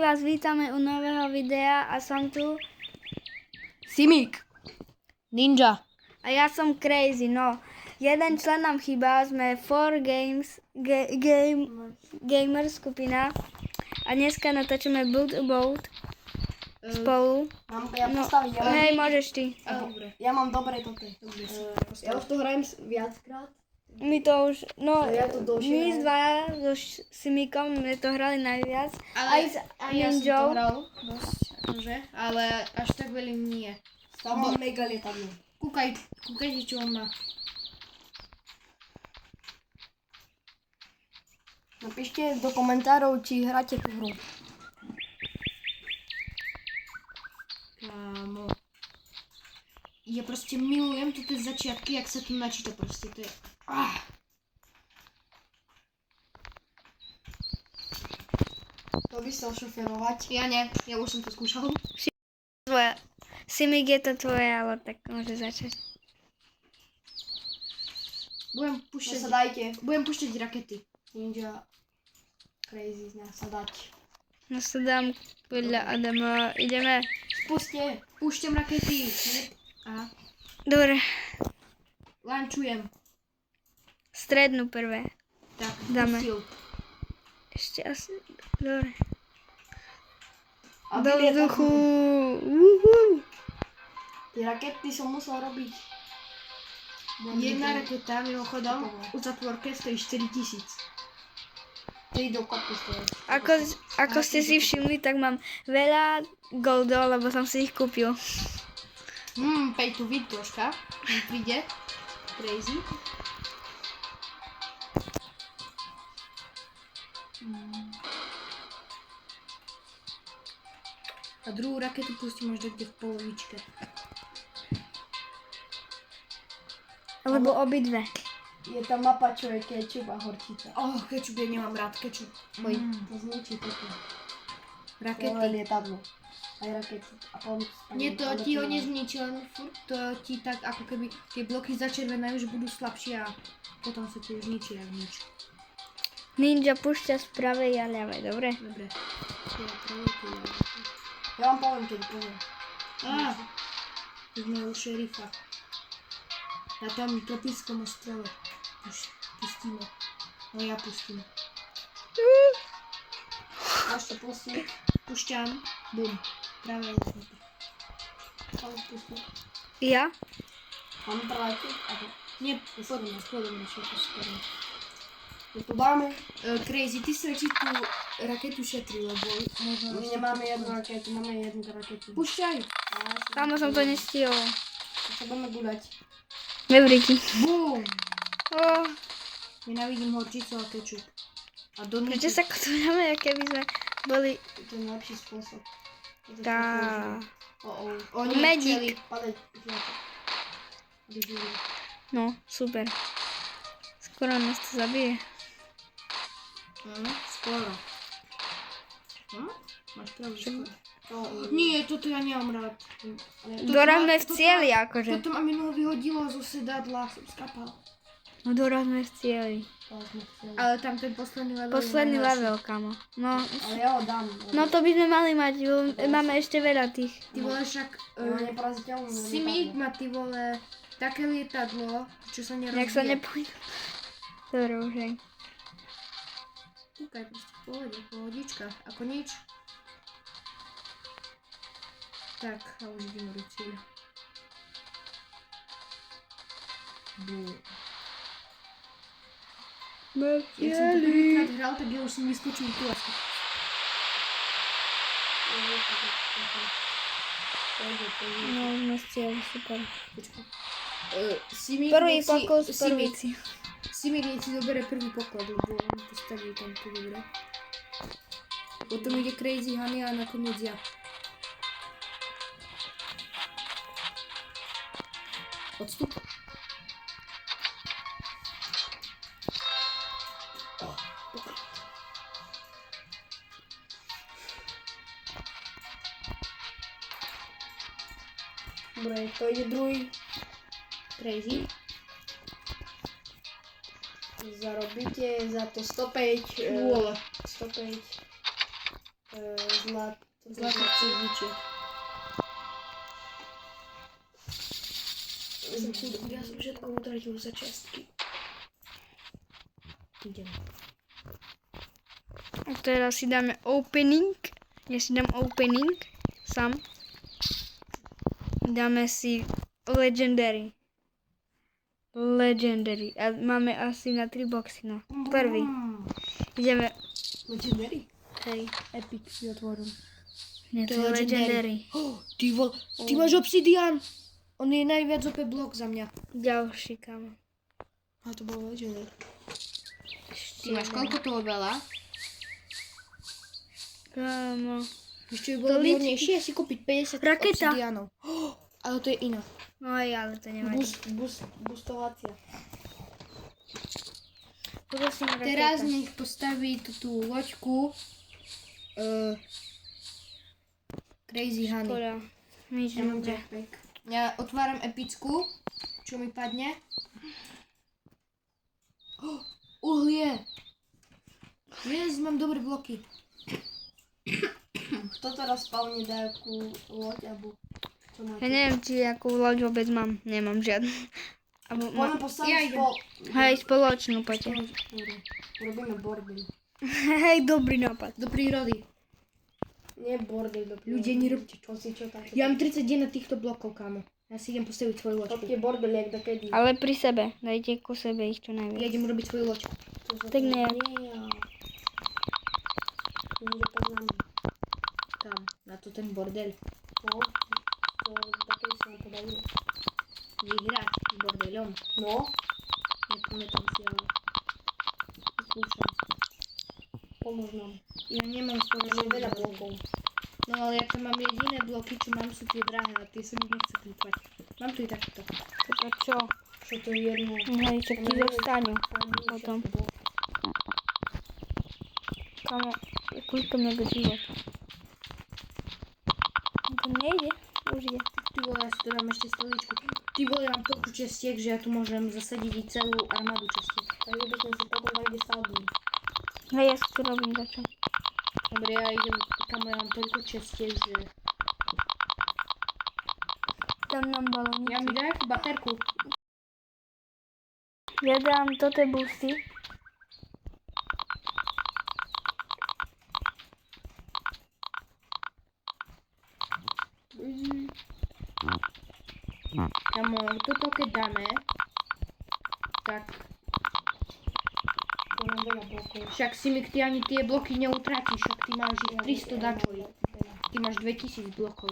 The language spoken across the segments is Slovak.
vás vítame u nového videa a som tu Simík. Ninja. a ja som Crazy, no. Jeden člen nám chýba, sme 4Games Gamer skupina a dneska natáčame Build a Boat spolu. Mám ja No, postaviť, ale... hej, môžeš ty. Dobre. Ja mám dobre toto. Ja už to hrajem viackrát. My to už, no, Ja to dlhšie my hrajem. dvaja so Simíkom sme to hrali najviac. Ale Aj s ja som to Ninjou. hral dosť, akože, ale až tak veľmi nie. Tam mám mega lietadlo. Kúkajte, čo on má. Napíšte do komentárov, či hráte tú hru. Kámo. Ja proste milujem tu tie začiatky, jak sa tu načíta proste, to je... To by chcel šoferovať. Ja nie, ja už som to skúšal. Tvoja. Simík je to tvoje, ale tak môže začať. Budem Nasadajte. púšťať rakety. Ninja. Crazy z nás sa dať. No sa dám podľa Adama. Ideme. Spuste. Púšťam rakety. Aha, Dobre. lančujem. Strednú prvé. Tak, Dáme. pustil. Ešte asi. Dobre. A Do vylietadlo. vzduchu. Uhu. Tie rakety som musel robiť. Jedna raketa, mimochodom, u zatvorke stojí 4000. 3 do kopy stojí. Ako ste si všimli, tak mám veľa goldov, lebo som si ich kúpil. Pay to win troška. Mi príde. Crazy. A druhú raketu pustím až niekde v polovičke. Alebo obidve. Je tam mapa, čo je kečup a horčica. Kečup, ja nemám rád kečup. To zničí toto. Celé Rakety. lietadlo. Aj rakety. A potom Nie, to ti ho nezničí, len furt to ti tak ako keby tie bloky začervenajú, že budú slabšie a potom sa ti už ničí jak nič. Ninja púšťa z pravej a ľavej, dobre? Dobre. Ja vám poviem, keď poviem. Už sme u šerifa. Na tom tropickom ostrove. Už pustíme. No ja pustím. Máš to pustiť? Pušťam. Bum. Práve je to. Mám pustiť. Ja? Mám trajky? Nie, spodom čo to spodom. To dáme. Crazy, ty si radšej tú raketu šetri, lebo možno... My nemáme jednu raketu, máme jednu raketu. Pušťaj. Tam som to nestihol. Sa budeme guľať. Dobrý ti. Bum. Oh, Nenávidím horčicu a kečup. A do prečo sa kotujeme, keby sme boli... To je najlepší spôsob. Tá... Oni Magic. chceli... Padaj. No, super. Skoro nás to zabije. Skoro. Máš pravdu, skoro. To, Nie, toto ja nemám rád. Dorazme v cieli, akože. Toto ma minulé vyhodilo zo sedadla, som skapal. No dorazme v cieli. Ale tam ten posledný level Posledný je najhorší. level, kamo. No, Ale ja ho dám. no to by sme mali mať, máme ešte veľa tých. Ty vole však... Ja neporaziteľný. Simík má ty vole také lietadlo, čo sa nerozbije. Nejak sa nepôjdu. Dobre, už aj. Kúkaj, proste v pohode, pohodička, ako nič. Tak, a už idem do cieľa. Jak som to prvýkrát hral, tak ja už som vyskočil tu asi. No, sme v cieli, super. Simík Prvý nech si- pokus, prvý Simík- cieľ. Simík nech si zobere prvý poklad, lebo on postaví tam to dobre. Potom ide Crazy Honey a nakoniec ja. Odstup. Dobre, to ide druhý. Crazy. Zarobíte za to 105. Vôle. 105. Zlatý cedníček. Ja som všetko utratil za čestky. Idem. A teraz si dáme opening. Ja si dám opening sám. Dáme si legendary. Legendary. A máme asi na 3 boxy, no. Prvý. Ideme. Legendary? Hej. Epic si otvorím. Nie, To to je je legendary. Ty máš obsidian. On je najviac OP blok za mňa. Ďalší, kamo. A to bolo legendary. Ty máš koľko toho veľa? Kamo. Ešte by bolo To výhodnejšie si kúpiť 50 Raketa. obsidianov. Ale to je iná. No aj, ale to nevadí. Boostovacia. Prosím, raketa. Teraz nech postaví tú loďku Crazy Honey. Škoda. Nič Ja mám nebude. backpack. Ja otváram epickú, čo mi padne. Uhlie! Yes, mám dobré bloky. Kto teraz spavne nejakú loď, alebo čo máte? Ja neviem, či akú loď vôbec mám. Nemám žiadnu. Abo Poďme mám... postaviť Ja idem. Hej, spoločnú, poďte. Urobíme bordel. Hej, dobrý nápad. Do prírody. Nie bordel, do Ľudia, nerobte čo si čo tam. Ja mám 31 týchto blokov, kámo. Ja si idem postaviť svoju loďku. Robte bordel, jak dokedy. Ale pri sebe. Dajte ku sebe ich čo Ja najviac. idem robiť svoju loďku. Tak ne. Ide pod nami. Kam? Na to ten bordel. No, to dokedy sa nám podarilo. Vyhrať s bordelom. No, Nepamätám si, ale skúšam. pomôž nám. Ja nemám Máme spoločný veľa blokov. No ale ja tam mám jediné bloky, čo mám, sú tie drahé a tie sa mi nechce plýtvať. Mám tu i takto. Toto čo? Čo to je jedno? Hej, čak ti dostanú. Potom. Kamo, koľko mne do život? To nejde? Už ide. Ty vole, ja si to dám ešte stoličku. Ty vole, ja mám toľko čestiek, že ja tu môžem zasadiť i celú armádu čestiek. Takže by sme si potom dali sadli. Hej, ja si to robím dačo. Dobre, ja idem, kamo, ja mám toľko čestiek, že... Tam nám balóniky. Ja mi daj akú baterku. Ja dám toto boosty. Kamo, toto keď dáme, tak To mám veľa blokov. však si mi ty ani tie bloky neutratíš, však ty máš ich 300 dačovi. Ty máš 2000 blokov.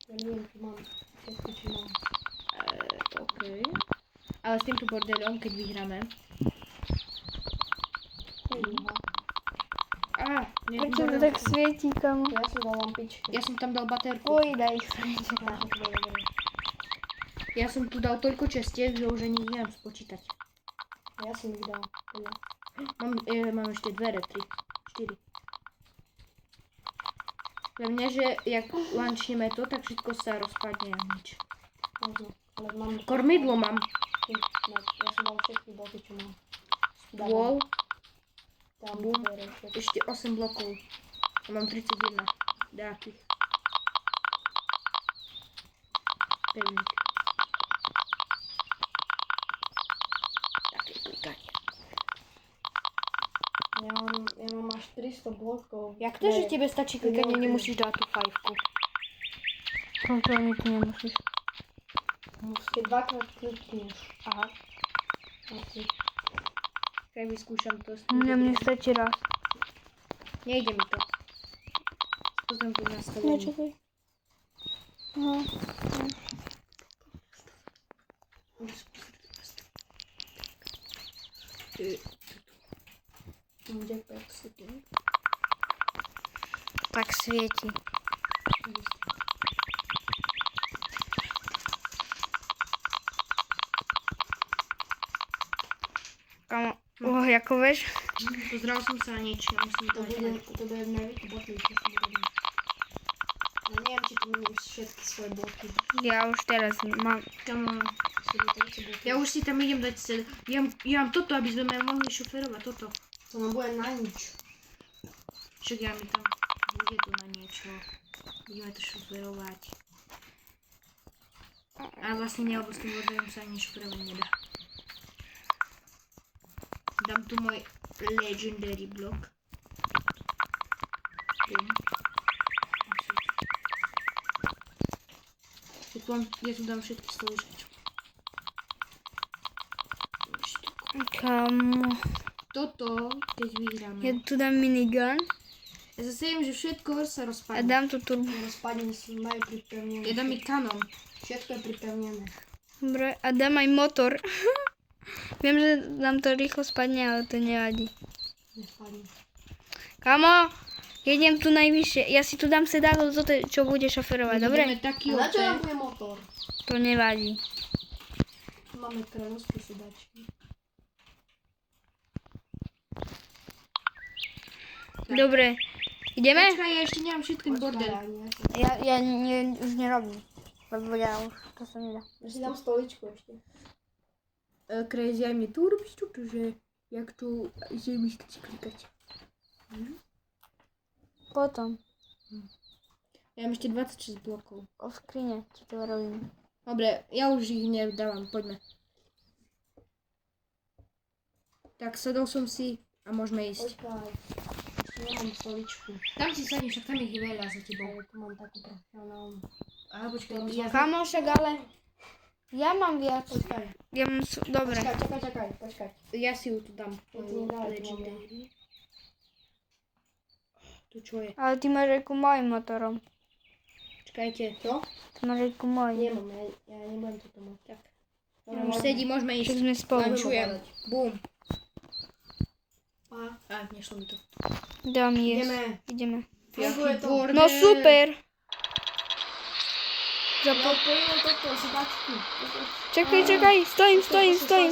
Ja neviem, či mám všetko, či mám. OK. Ale s týmto bordelom, keď vyhráme. Prečo to tak svietí, kamo? Ja som dal lampičky. Ja som tam dal baterku. Oj, daj ich svieti. Ja som tu dal toľko čestiek, že už ani neviem spočítať. Ja som ich dal. Veľa. Mám ešte dvere, 3, 4. Pre mňa, že jak lančneme to, tak všetko sa rozpadne a nič. Možno. Ale mám... Kormidlo mám. Ja som dal všetky bloky, čo mám. Dávam. Wall, Tam Bum. dvere, všetko. ešte 8 blokov. A mám 31. Dákých. Pevník. Také klikanie. Ja mám až 300 blokov. Jak to, že tebe stačí klikanie, nemusíš dať tú fajfku? Kontrolne tu nemusíš. Keď dvakrát klikneš. Aha. Asi. Keď vyskúšam to. Mne stačí raz. Nejde mi to. Pozriem tu nastavenie. Nečakaj. Aha. Mám jackpack sleeping. Tak svieti. Kamo, ako vieš? Pozrel som sa na nič, ja musím to To bude najväčší boty, čo som robil. Ja neviem, či tu mám všetky svoje bloky. Ja už teraz mám. Ja už si tam idem dať cel. Ja mám toto, aby sme mohli šoferovať, toto. To nám bude na nič. Czekaj mi tam bude to na niečo. Budeme to šoferovať. A vlastne nie, lebo s tým bordelom sa ani šoferovať nedá. Dám tu môj legendary blok. Ja tu dám všetky stoličky. Kamo. Toto, keď vyhráme. Ja tu dám minigun Ja zase viem, že všetko sa a rozpadne. dám tu turbo. Rozpadne sú, majú pripevnené. Ja dám i kanon. Všetko je pripevnené. Dobre, a dám aj motor. Viem, že nám to rýchlo spadne, ale to nevadí. Nespadne. Kamo, jedem tu najvyššie. Ja si tu dám sedadlo, čo bude šoferovať, dobre? Budeme taký A na čo OP. nám bude motor? To nevadí. Tu máme kráľovské sedačky. Dobre, ideme? Počkaj, ja ešte nemám všetký bordel. Ja už nerobím, lebo ja už to sa nedá. Ja si dám stoličku ešte. Crazy, aj mi tu robíš toto, že jak tu, že mi stačí klikať. Potom, Ja mám ešte 26 blokov. o skrine ti to robím. Dobre, ja už ich nedávam, poďme. Tak, sadol som si a môžeme ísť. Počkaj. Nemám stoličku. Tam si sadni, však tam ich je veľa za tebou. Ale tu mám takú profesionálnu. Aha, počkaj, ja... Kamo, však ale ja mám viac. Počkaj. Ja mám, dobre. Počkaj. Počkaj. Ja si ju tu dám. Ja ti nedám, Legendary. Tu čo je? Ale ty máš aj ku mojim motorom. Čakajte. Čo? Ty máš aj ku mojim. Nemám, ja nebudem toto mať. Tak. Už sedí, môžeme Však ísť. sme spolu. Počujem. Bum. A, Nešlo mi to. Dám jesť. ideme. Ideme. Funguje to. bordel. No super. No, pojďme toto, sedačky. Čakaj, stojím. Stoj.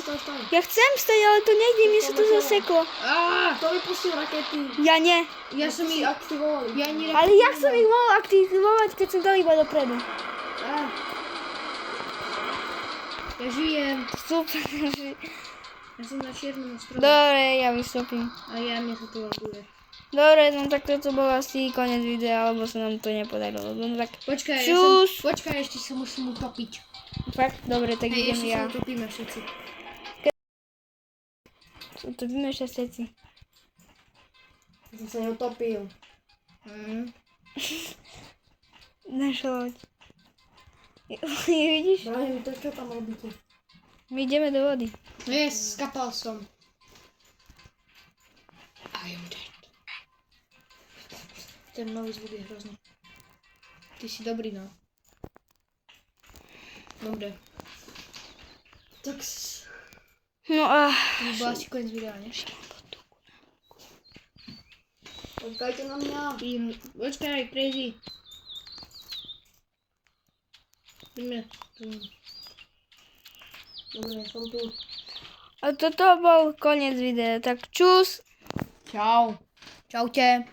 Ja chcem stať, ale to nejde, mi sa to zaseklo. Á, To vypustil rakety. Ja nie. ja som ich... aktivovali. Ja ani Ale jak som ich mohol aktivovať, keď som dal iba dopredu? Ja žijem. Super. Ja som na čiernom ostrove. Dobre, ja vystúpim. A ja, mne sa to laduje. Dobre, no tak toto bol asi koniec videa, alebo sa nám to nepodarilo. No tak, Počkaj, Čus. počkaj, ešte sa musím utopiť. fakt, dobre, tak Hej, idem ešte ja. sa utopíme všetci. Utopíme sa všetci. Ja som sa neutopil. Naša loď. Vidíš? Brahim, to čo tam robíte? My ideme do vody. Yes, skapal som. I am dead. Ten nový zvuk je hrozný. Ty si dobrý, no. Dobre. Tak No a... To by bol asi koniec videa, ne? počkajte na mňa. Počkaj, Crazy. Poďme. Dobre, som tu. A toto bol koniec videa, tak čus. Čau. Čaute.